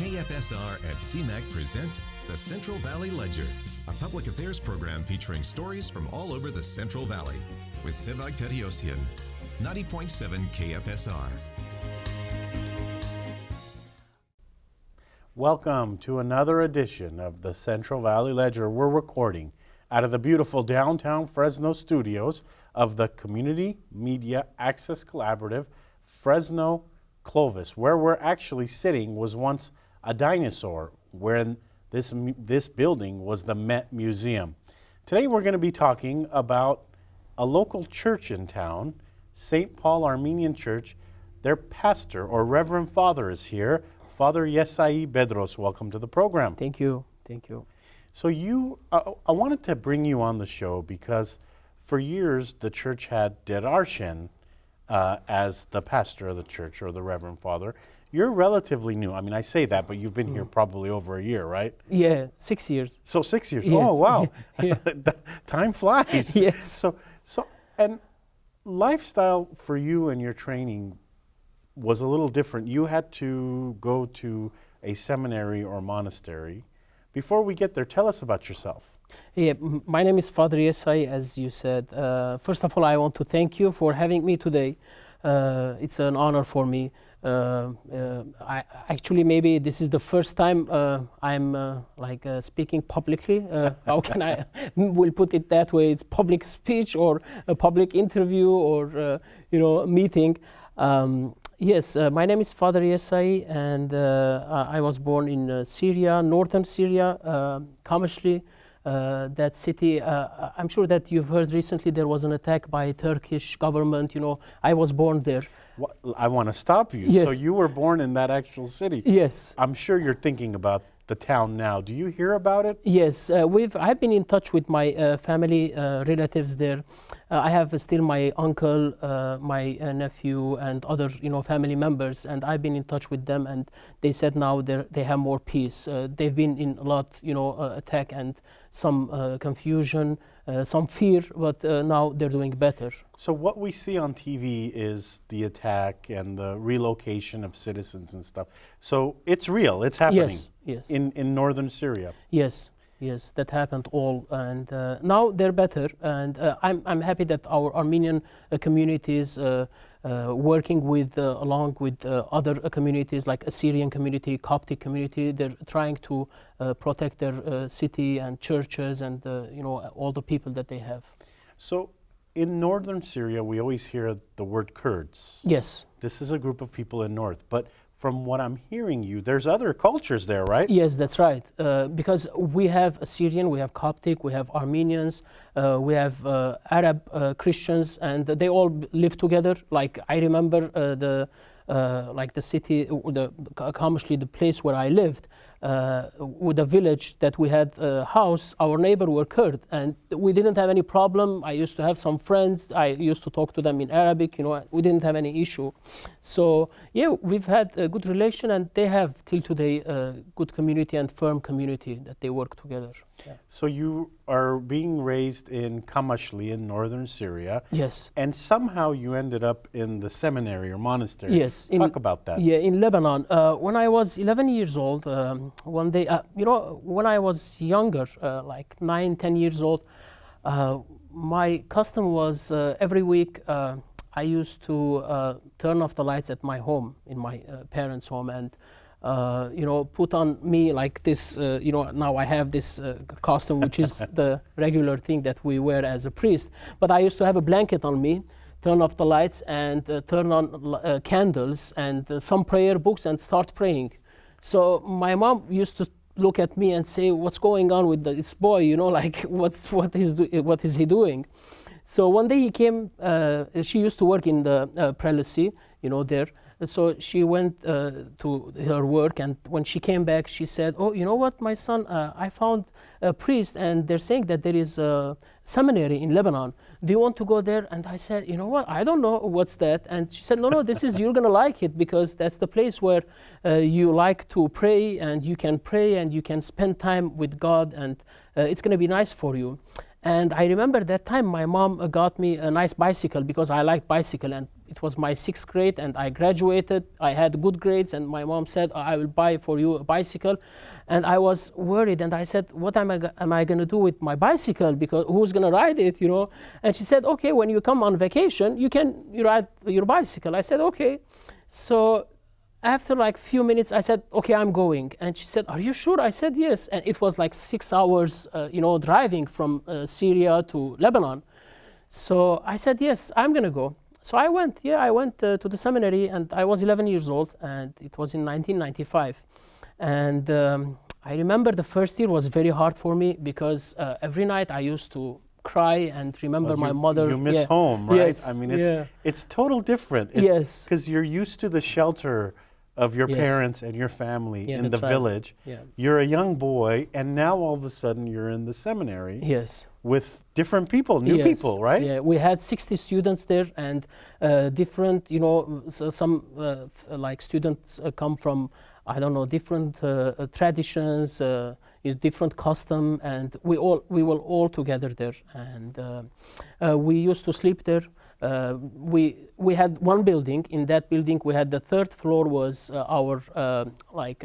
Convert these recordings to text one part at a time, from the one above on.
KFSR at CMAC present the Central Valley Ledger, a public affairs program featuring stories from all over the Central Valley with Sevag Tateosian, 90.7 KFSR. Welcome to another edition of the Central Valley Ledger. We're recording out of the beautiful downtown Fresno studios of the Community Media Access Collaborative, Fresno Clovis. Where we're actually sitting was once a dinosaur, where this building was the Met Museum. Today we're going to be talking about a local church in town, St. Paul Armenian Church. Their pastor or Reverend Father is here, Father Yessai Bedros. Welcome to the program. Thank you. Thank you. So I wanted to bring you on the show because for years the church had Tateosian as the pastor of the church or the Reverend Father. You're relatively new. I mean, I say that, but you've been here probably over a year, right? Yeah, 6 years. So 6 years. Yes. Oh, wow. Yeah. Time flies. Yes. So, and lifestyle for you and your training was a little different. You had to go to a seminary or monastery. Before we get there, tell us about yourself. Yeah, my name is Father Yessai, as you said. First of all, I want to thank you for having me today. It's an honor for me. I actually, maybe this is the first time I'm speaking publicly. How can I will put it that way? It's public speech or a public interview or meeting. Yes, my name is Father Yessai, and I was born in Syria, northern Syria, Kamashli. That city, I'm sure that you've heard recently there was an attack by Turkish government. I was born there. I want to stop you. Yes. So you were born in that actual city. Yes. I'm sure you're thinking about the town now. Do you hear about it? Yes, I've been in touch with my family, relatives there. I have still my uncle, my nephew, and other family members, and I've been in touch with them, and they said now they have more peace. They've been in a lot, attack and some confusion, some fear, but now they're doing better. So what we see on TV is the attack and the relocation of citizens and stuff. So it's real. It's happening. Yes. In northern Syria. Yes, that happened all, and now they're better. And I'm happy that our Armenian communities, working with along with other communities like Assyrian community, Coptic community, they're trying to protect their city and churches and all the people that they have. So in northern Syria, we always hear the word Kurds. Yes. This is a group of people in north, but from what I'm hearing there's other cultures there, right? Yes, that's right. Because we have Assyrian, we have Coptic, we have Armenians, we have Arab Christians, and they all live together. Like I remember the city, Kamashli, the place where I lived, with a village that we had a house, our neighbor were Kurd, and we didn't have any problem. I used to have some friends. I used to talk to them in Arabic. We didn't have any issue. So yeah, we've had a good relation, and they have till today a good community and firm community that they work together. Yeah. So you are being raised in Kamashli in northern Syria. Yes. And somehow you ended up in the seminary or monastery. Yes. Talk about that. Yeah, in Lebanon. When I was 11 years old, one day, when I was younger, like 9, 10 years old, my custom was every week I used to turn off the lights at my home, in my parents' home, and put on me like this, now I have this costume, which is the regular thing that we wear as a priest. But I used to have a blanket on me, turn off the lights, and turn on candles and some prayer books and start praying. So my mom used to look at me and say, "What's going on with this boy? Like what is he doing?" So one day he came. She used to work in the prelacy, there. So she went to her work, and when she came back, she said, "Oh, you know what, my son? I found a priest, and they're saying that there is a seminary in Lebanon. Do you want to go there?" And I said, "You know what? I don't know what's that." And she said, "No, you're gonna like it because that's the place where you like to pray, and you can spend time with God, and it's gonna be nice for you." And I remember that time my mom got me a nice bicycle because I liked bicycle, and it was my 6th grade, and I graduated. I had good grades, and my mom said, I will buy for you a bicycle. And I was worried, and I said, what am I going to do with my bicycle? Because who's going to ride it, you know? And she said, okay, when you come on vacation, you ride your bicycle. I said, okay. So after like few minutes, I said, okay, I'm going. And she said, are you sure? I said, yes. And it was like 6 hours, driving from Syria to Lebanon. So I said, yes, I'm going to go. So I went, to the seminary, and I was 11 years old, and it was in 1995. And I remember the first year was very hard for me because every night I used to cry and remember my mother. You miss home, right? Yes. I mean, it's total different. Yes. Because you're used to the shelter of your parents and your family in the village. Yeah. You're a young boy, and now all of a sudden you're in the seminary. Yes. With different people, new people, right? Yeah, we had 60 students there, and different, some like students come from, I don't know, different traditions, different custom, and we were all together there, and we used to sleep there. We had one building. In that building, we had the 3rd floor was our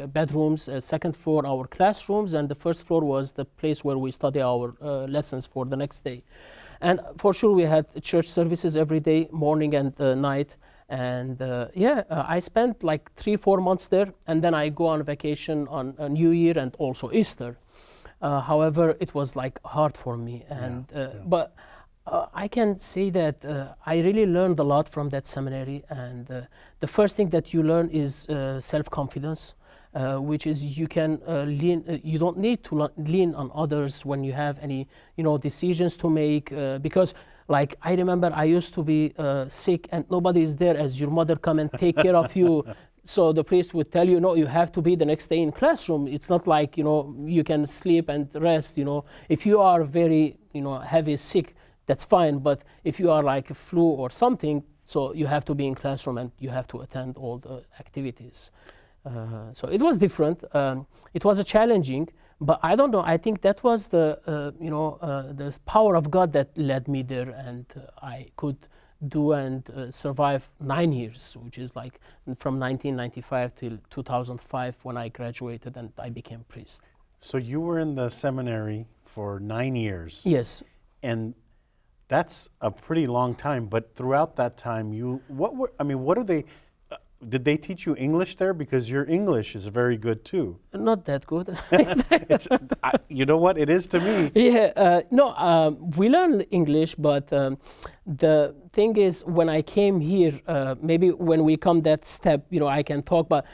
bedrooms, 2nd floor our classrooms, and the 1st floor was the place where we study our lessons for the next day. And for sure, we had church services every day, morning and night. And I spent like 3-4 months there, and then I go on vacation on New Year and also Easter. However, it was like hard for me, and but I can say that I really learned a lot from that seminary, and the first thing that you learn is self-confidence, which is you can lean. You don't need to lean on others when you have any decisions to make, because. Like, I remember I used to be sick and nobody is there as your mother come and take care of you. So the priest would tell you, no, you have to be the next day in classroom. It's not like, you can sleep and rest, If you are very, heavy sick, that's fine. But if you are like a flu or something, so you have to be in classroom and you have to attend all the activities. So it was different. It was a challenging. But I don't know. I think that was the power of God that led me there, and I could do and survive 9 years, which is like from 1995 till 2005 when I graduated and I became priest. So you were in the seminary for 9 years. Yes. And that's a pretty long time. But throughout that time, what are they? Did they teach you English there? Because your English is very good too. Not that good. You know what? It is to me. Yeah, we learn English, but the thing is, when I came here, maybe when we come that step, I can talk. But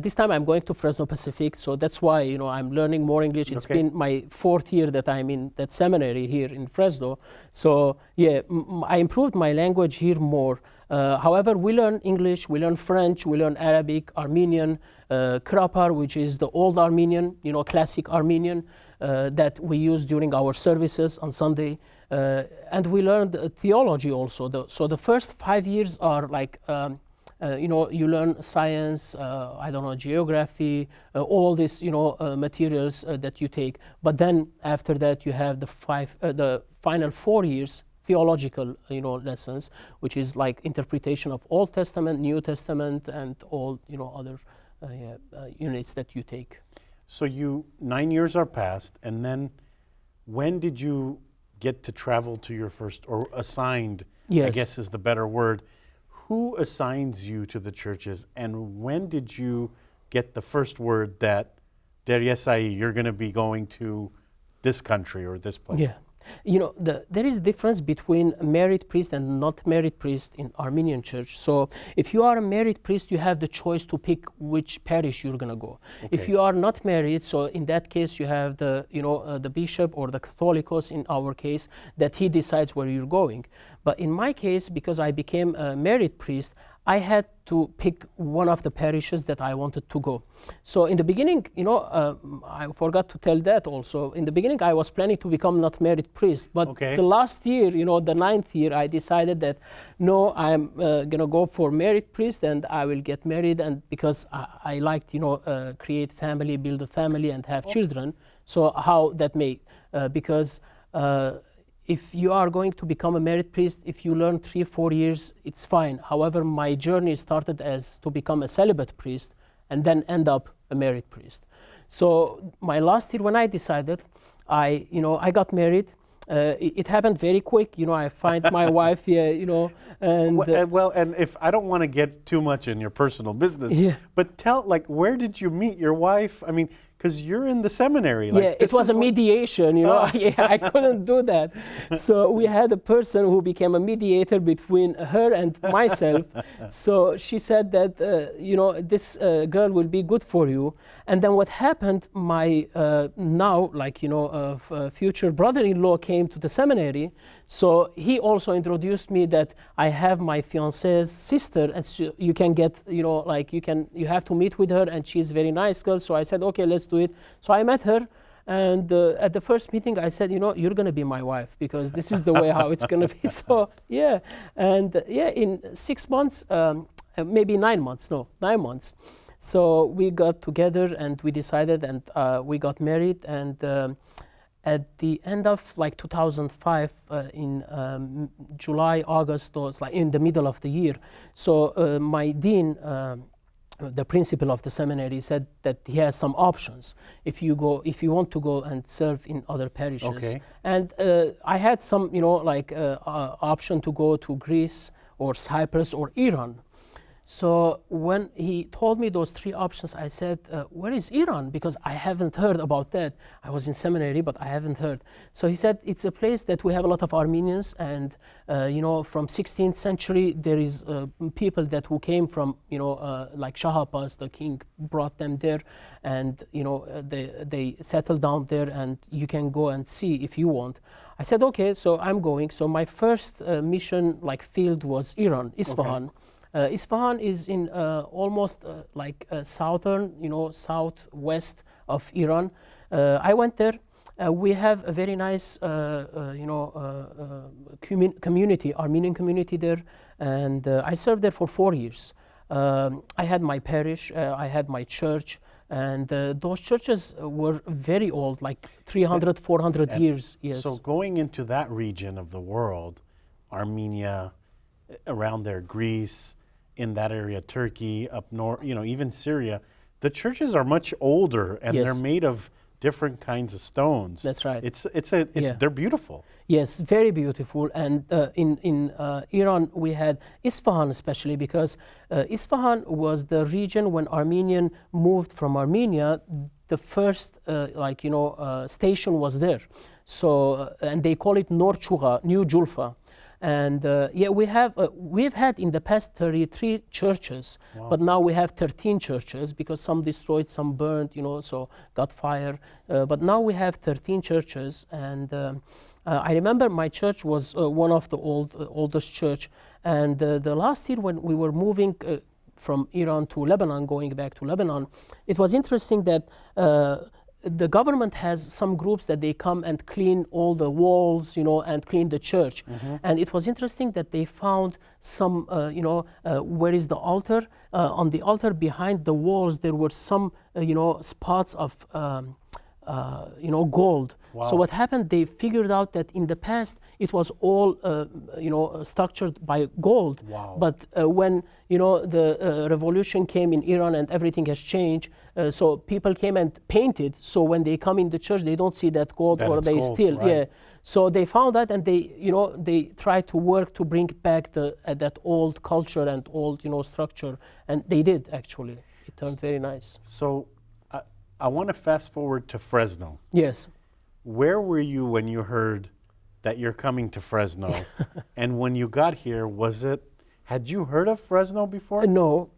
this time I'm going to Fresno Pacific, so that's why I'm learning more English. It's been my 4th year that I'm in that seminary here in Fresno. So yeah, I improved my language here more. However, we learn English, we learn French, we learn Arabic, Armenian, Krapar, which is the old Armenian, classic Armenian that we use during our services on Sunday. And we learned theology also. So the first 5 years are like, you learn science, geography, all these, materials that you take. But then after that, you have the final 4 years theological, lessons, which is like interpretation of Old Testament, New Testament, and all, other units that you take. So 9 years are passed, and then when did you get to travel to your first, or assigned, yes. I guess is the better word. Who assigns you to the churches, and when did you get the first word that, Der Yessai, you're going to be going to this country or this place? Yeah. There is a difference between married priest and not married priest in Armenian Church. So if you are a married priest, you have the choice to pick which parish you're going to go. Okay. If you are not married, so in that case you have the bishop or the Catholicos in our case, that he decides where you're going. But in my case, because I became a married priest, I had to pick one of the parishes that I wanted to go. So in the beginning, I forgot to tell that also. In the beginning, I was planning to become not married priest. But the last year, the 9th year, I decided that, no, I'm going to go for married priest and I will get married. And because I liked, create family, build a family and have children. So how that may, because if you are going to become a married priest, if you learn 3-4 years, it's fine. However, my journey started as to become a celibate priest and then end up a married priest. So my last year when I decided, I got married. It happened very quick. I find my wife, and and if I don't want to get too much in your personal business, but tell, where did you meet your wife? I mean, because you're in the seminary. It was a mediation, I couldn't do that. So we had a person who became a mediator between her and myself. So she said that, this girl will be good for you. And then what happened, my future brother-in-law came to the seminary. So he also introduced me that I have my fiance's sister, and so you can get, you have to meet with her, and she's a very nice girl. So I said, okay, let's do it. So I met her, and at the first meeting I said, you're going to be my wife, because this is the way how it's going to be. So in 6 months, maybe 9 months, 9 months. So we got together and we decided, and we got married, and at the end of 2005, in July, August, or in the middle of the year. So my dean, the principal of the seminary, said that he has some options if you want to go and serve in other parishes. Okay. And I had some, option to go to Greece or Cyprus or Iran. So when he told me those 3 options, I said, where is Iran? Because I haven't heard about that. I was in seminary, but I haven't heard. So he said, it's a place that we have a lot of Armenians, and from 16th century, there is people who came from, like Shah Abbas, the king, brought them there, and they settled down there, and you can go and see if you want. I said, okay, so I'm going. So my first mission field was Iran, Isfahan. Okay. Isfahan is in almost southern, southwest of Iran. I went there. We have a very nice, community, Armenian community there, and I served there for 4 years. I had my parish, I had my church, and those churches were very old, 300, 400 years. Yes. So going into that region of the world, Armenia, around there, Greece, in that area, Turkey, up north, even Syria, the churches are much older, and they're made of different kinds of stones. That's right. They're beautiful. Yes, very beautiful. And in Iran, we had Isfahan, especially because Isfahan was the region when Armenian moved from Armenia. The first, station was there. So, and they call it Nor Chugha, New Julfa. And we've had in the past 33 churches, but now we have 13 churches because some destroyed, some burned, so got fire. But now we have 13 churches, and I remember my church was one of the oldest church. And the last year when we were moving from Iran to Lebanon, going back to Lebanon, it was interesting that the government has some groups that they come and clean all the walls, and clean the church. Mm-hmm. And it was interesting that they found some, where is the altar? On the altar behind the walls, there were some, spots of, gold. Wow. So what happened? They figured out that in the past it was all, structured by gold. Wow. But when the revolution came in Iran and everything has changed, so people came and painted. So when they come in the church, they don't see that gold, or they gold, steal. Right. Yeah. So they found that, and they tried to work to bring back that old culture and old structure, and they did actually. It turned very nice. So I want to fast forward to Fresno. Yes. Where were you when you heard that you're coming to Fresno? And when you got here, had you heard of Fresno before? No.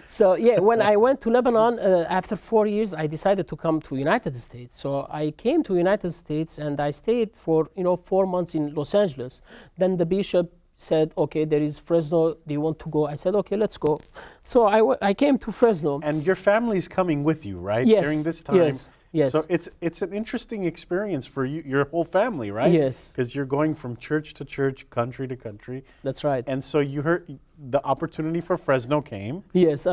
So when I went to Lebanon, after 4 years, I decided to come to United States. So I came to United States and I stayed for 4 months in Los Angeles. Then the bishop said, okay, there is Fresno, do you want to go? I said, okay, let's go. So I came to Fresno. And your family's coming with you, right? Yes. During this time. Yes. Yes. So it's an interesting experience for you, your whole family, right? Yes. Because you're going from church to church, country to country. That's right. And so you heard the opportunity for Fresno came. Yes.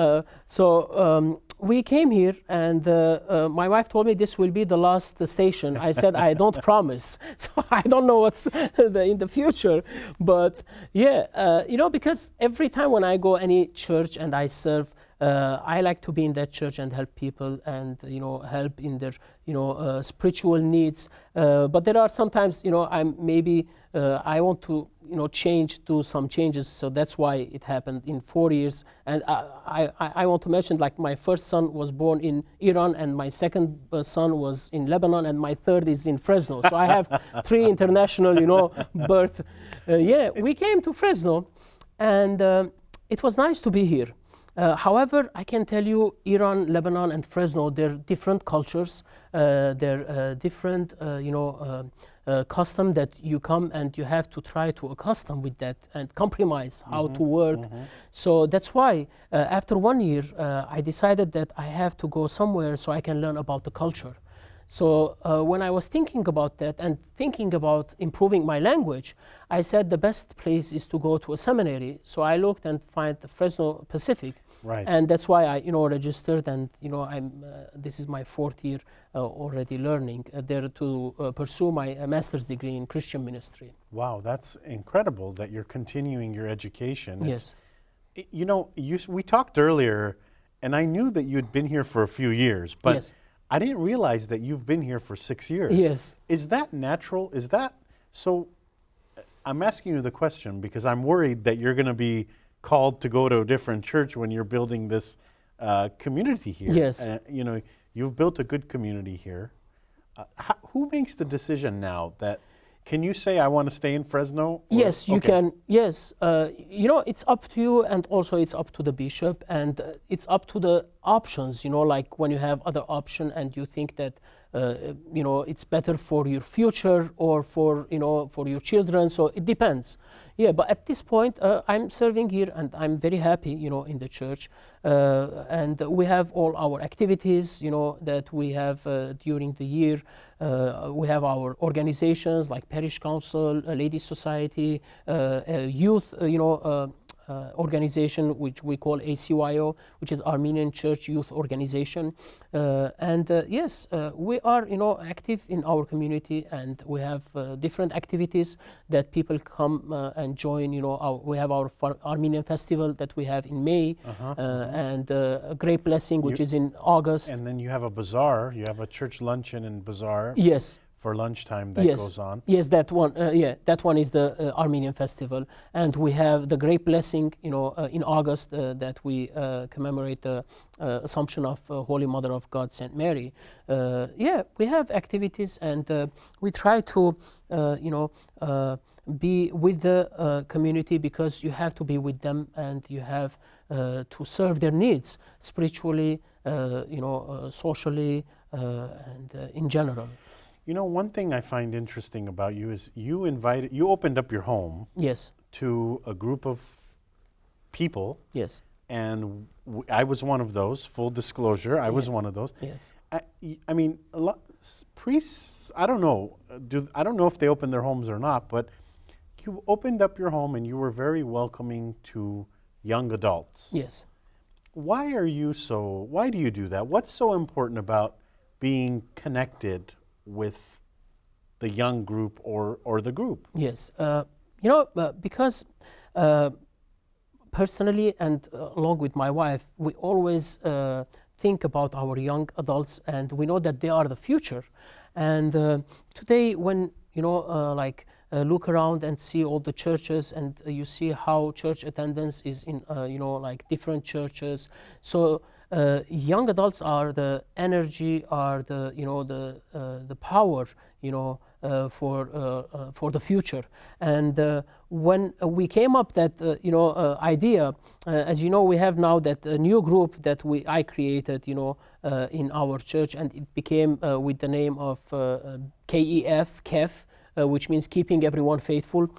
We came here, and my wife told me this will be the last station. I said I don't promise, so I don't know what's in the future. But yeah, because every time when I go any church and I serve, I like to be in that church and help people, and help in their spiritual needs. But there are sometimes I want to do some changes, so that's why it happened in 4 years. And I want to mention, like, my first son was born in Iran, and my second son was in Lebanon, and my third is in Fresno. So I have 3 international birth. We came to Fresno, and it was nice to be here. However, I can tell you, Iran, Lebanon, and Fresno, they're different cultures. They're different, custom that you come and you have to try to accustom with that and compromise how to work. So that's why after 1 year, I decided that I have to go somewhere so I can learn about the culture. So when I was thinking about that and thinking about improving my language, I said the best place is to go to a seminary. So I looked and found the Fresno Pacific. Right. And that's why I registered, and this is my 4th year already learning there to pursue my master's degree in Christian ministry. Wow, that's incredible that you're continuing your education. Yes. We talked earlier, and I knew that you'd been here for a few years, but Yes. I didn't realize that you've been here for 6 years. Yes. Is that natural? Is that so? I'm asking you the question because I'm worried that you're going to be called to go to a different church when you're building this community here. Yes. You've built a good community here. Who makes the decision now that? Can you say I want to stay in Fresno? Yes, you can. Yes, it's up to you, and also it's up to the bishop, and it's up to the options. Like when you have other option and you think that it's better for your future or for your children. So it depends. Yeah, but at this point, I'm serving here, and I'm very happy, in the church, and we have all our activities, that we have during the year. We have our organizations like Parish Council, Ladies Society, youth, organization which we call ACYO, which is Armenian Church Youth Organization. Yes, we are active in our community, and we have different activities that people come and join. We have our Armenian festival that we have in May, and a Great Blessing, which is in August. And then you have a bazaar. You have a church luncheon and bazaar. Yes. For lunchtime that goes on. Yes, that one. That one is the Armenian festival, and we have the Great Blessing, in August, that we commemorate the Assumption of Holy Mother of God, St. Mary. We have activities, and we try to, be with the community, because you have to be with them, and you have to serve their needs spiritually, socially, and in general. One thing I find interesting about you is you opened up your home. Yes. To a group of people. Yes. And I was one of those. Full disclosure, I was one of those. Yes. I mean, priests. I don't know. I don't know if they opened their homes or not, but you opened up your home and you were very welcoming to young adults. Yes. Why do you do that? What's so important about being connected with the young group or the group? Yes, because personally and along with my wife, we always think about our young adults, and we know that they are the future. And today, when look around and see all the churches, and you see how church attendance is in different churches. So young adults are the energy, are the power, for the future. And when we came up that idea, as you know, we have now that new group that I created, in our church, and it became with the name of KEF, which means keeping everyone faithful.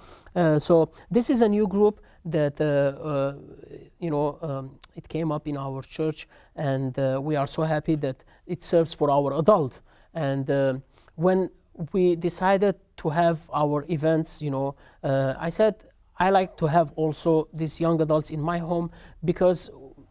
So this is a new group that it came up in our church, and we are so happy that it serves for our adult. And when we decided to have our events, I said I like to have also these young adults in my home, because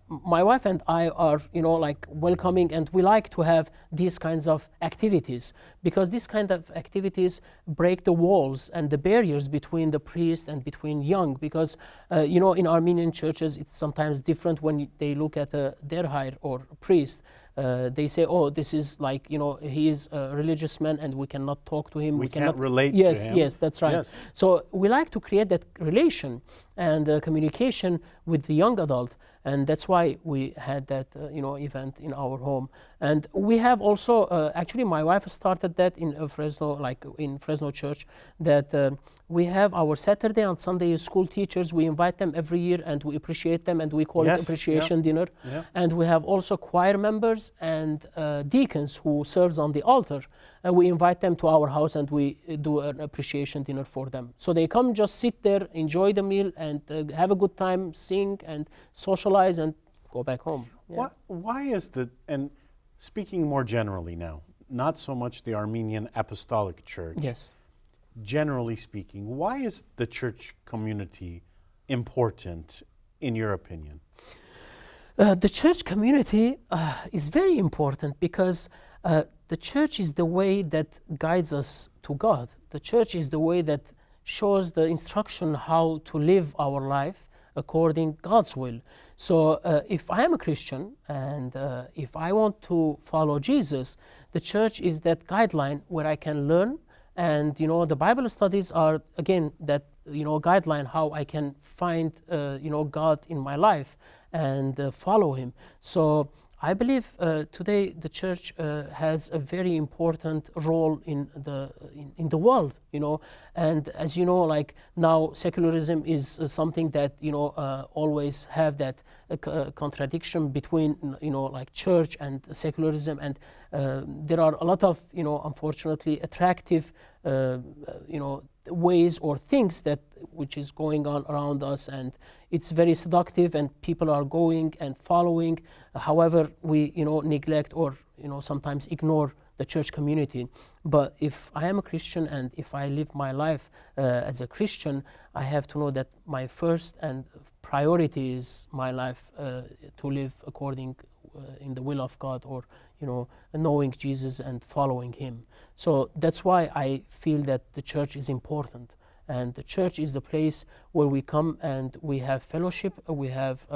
my wife and I are, like welcoming, and we like to have these kinds of activities, because these kind of activities break the walls and the barriers between the priest and between young, because, in Armenian churches, it's sometimes different when they look at a derhir or a priest. They say, oh, this is like, he is a religious man and we cannot talk to him. We cannot can't relate to him. Yes, that's right. Yes. So we like to create that relation and communication with the young adult. And that's why we had that, event in our home. And we have also, actually, my wife started that in Fresno, like in Fresno Church, that we have our Saturday and Sunday school teachers. We invite them every year, and we appreciate them, and we call it appreciation dinner. Yeah. And we have also choir members and deacons who serves on the altar. And we invite them to our house, and we do an appreciation dinner for them. So they come, just sit there, enjoy the meal, and have a good time, sing and socialize, and go back home. Yeah. Why is and speaking more generally now, not so much the Armenian Apostolic Church. Yes. Generally speaking, why is the church community important, in your opinion? The church community is very important, because the church is the way that guides us to God. The church is the way that shows the instruction how to live our life according God's will. So if I am a Christian and if I want to follow Jesus, the church is that guideline where I can learn. And the Bible studies are, again, that guideline how I can find God in my life and follow Him. So I believe today the church has a very important role in the world, and as you know, like now secularism is something that always have that contradiction between like church and secularism, and there are a lot of unfortunately attractive ways or things that which is going on around us, and it's very seductive, and people are going and following. However, we neglect or sometimes ignore the church community. But if I am a Christian and if I live my life as a Christian, I have to know that my first and priority is my life to live according in the will of God, or knowing Jesus and following Him. So that's why I feel that the church is important, and the church is the place where we come and we have fellowship, we have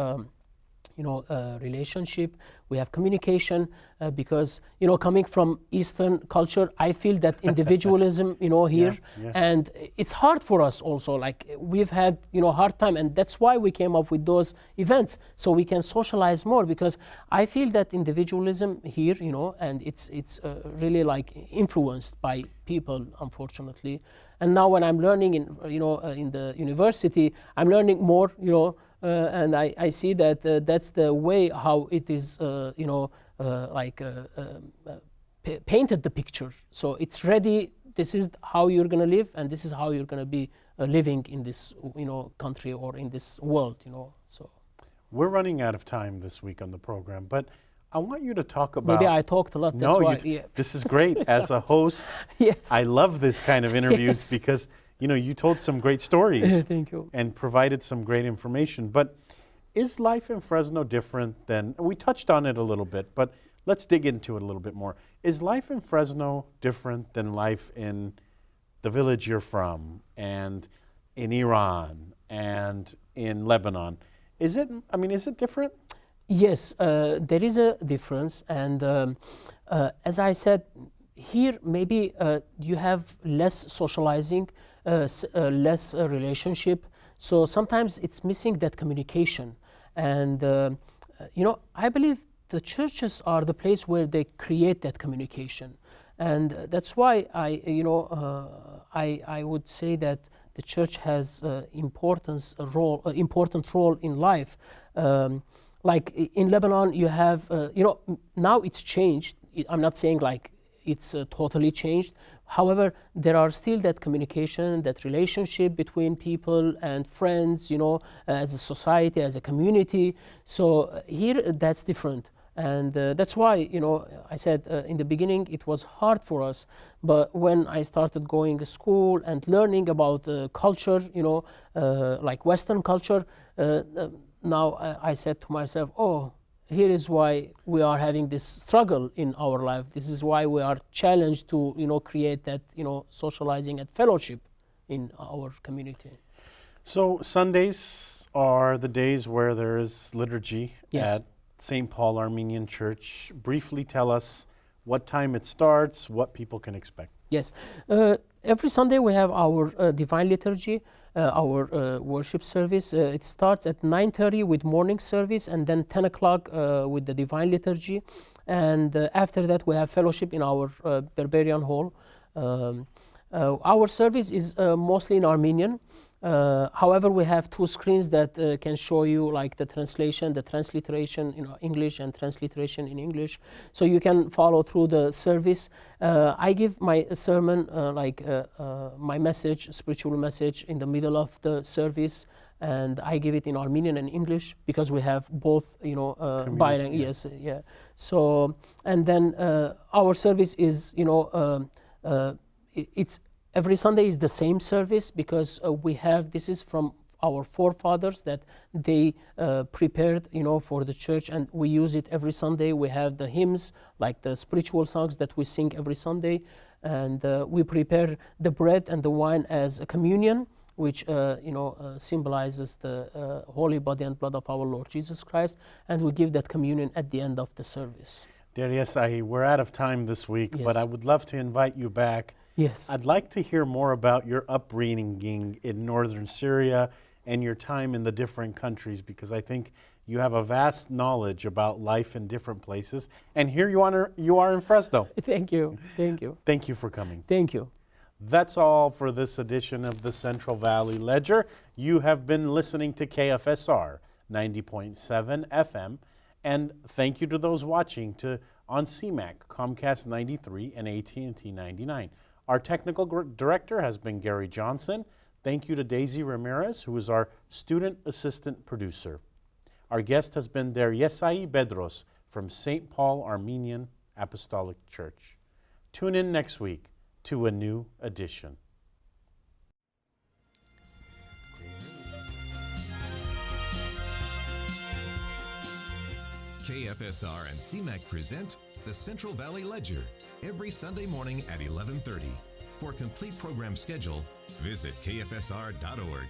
relationship, we have communication, because coming from Eastern culture, I feel that individualism here, and it's hard for us also, like we've had hard time, and that's why we came up with those events, so we can socialize more, because I feel that individualism here, and it's really like influenced by people, unfortunately. And now when I'm learning in the university, I'm learning more, and I see that that's the way how it is, painted the picture. So it's ready. This is how you're going to live, and this is how you're going to be living in this, country or in this world. So we're running out of time this week on the program, but I want you to talk about. Maybe I talked a lot. That's why. This is great. As a host, yes. I love this kind of interviews because you told some great stories. Thank you. And provided some great information. But is life in Fresno different than, we touched on it a little bit, but let's dig into it a little bit more. Is life in Fresno different than life in the village you're from, and in Iran, and in Lebanon? Is it different? Yes, there is a difference, and as I said, here maybe you have less socializing, less relationship, so sometimes it's missing that communication. And I believe the churches are the place where they create that communication, and that's why I would say that the church has important role in life. Like in Lebanon, you have, now it's changed. I'm not saying like it's totally changed. However, there are still that communication, that relationship between people and friends, as a society, as a community. So here, that's different. And that's why, I said in the beginning it was hard for us. But when I started going to school and learning about culture, like Western culture, now I said to myself, oh, here is why we are having this struggle in our life. This is why we are challenged to, create that, socializing and fellowship in our community. So Sundays are the days where there is liturgy Yes. at St. Paul Armenian Church. Briefly tell us what time it starts, what people can expect. Yes. Every Sunday we have our divine liturgy, our worship service. It starts at 9:30 with morning service, and then 10 o'clock with the divine liturgy. And after that we have fellowship in our Barbarian hall. Our service is mostly in Armenian. However, we have two screens that can show you like the translation, the transliteration in English and transliteration in English. So you can follow through the service. I give my sermon, my message, spiritual message, in the middle of the service. And I give it in Armenian and English because we have both, bilingual. Yeah. Yes, yeah. So, and then our service is, it's every Sunday is the same service because we have, this is from our forefathers that they prepared, for the church, and we use it every Sunday. We have the hymns, like the spiritual songs that we sing every Sunday, and we prepare the bread and the wine as a communion, which symbolizes the holy body and blood of our Lord Jesus Christ, and we give that communion at the end of the service. Dear Yessai, we're out of time this week, Yes. but I would love to invite you back. Yes. I'd like to hear more about your upbringing in northern Syria and your time in the different countries, because I think you have a vast knowledge about life in different places. And here you are in Fresno. Thank you. Thank you. Thank you for coming. Thank you. That's all for this edition of the Central Valley Ledger. You have been listening to KFSR 90.7 FM. And thank you to those watching on CMAC, Comcast 93 and AT&T 99. Our technical director has been Gary Johnson. Thank you to Daisy Ramirez, who is our student assistant producer. Our guest has been Der Yessai Bedros from St. Paul Armenian Apostolic Church. Tune in next week to a new edition. KFSR and CMAC present the Central Valley Ledger every Sunday morning at 11:30. For a complete program schedule, visit kfsr.org.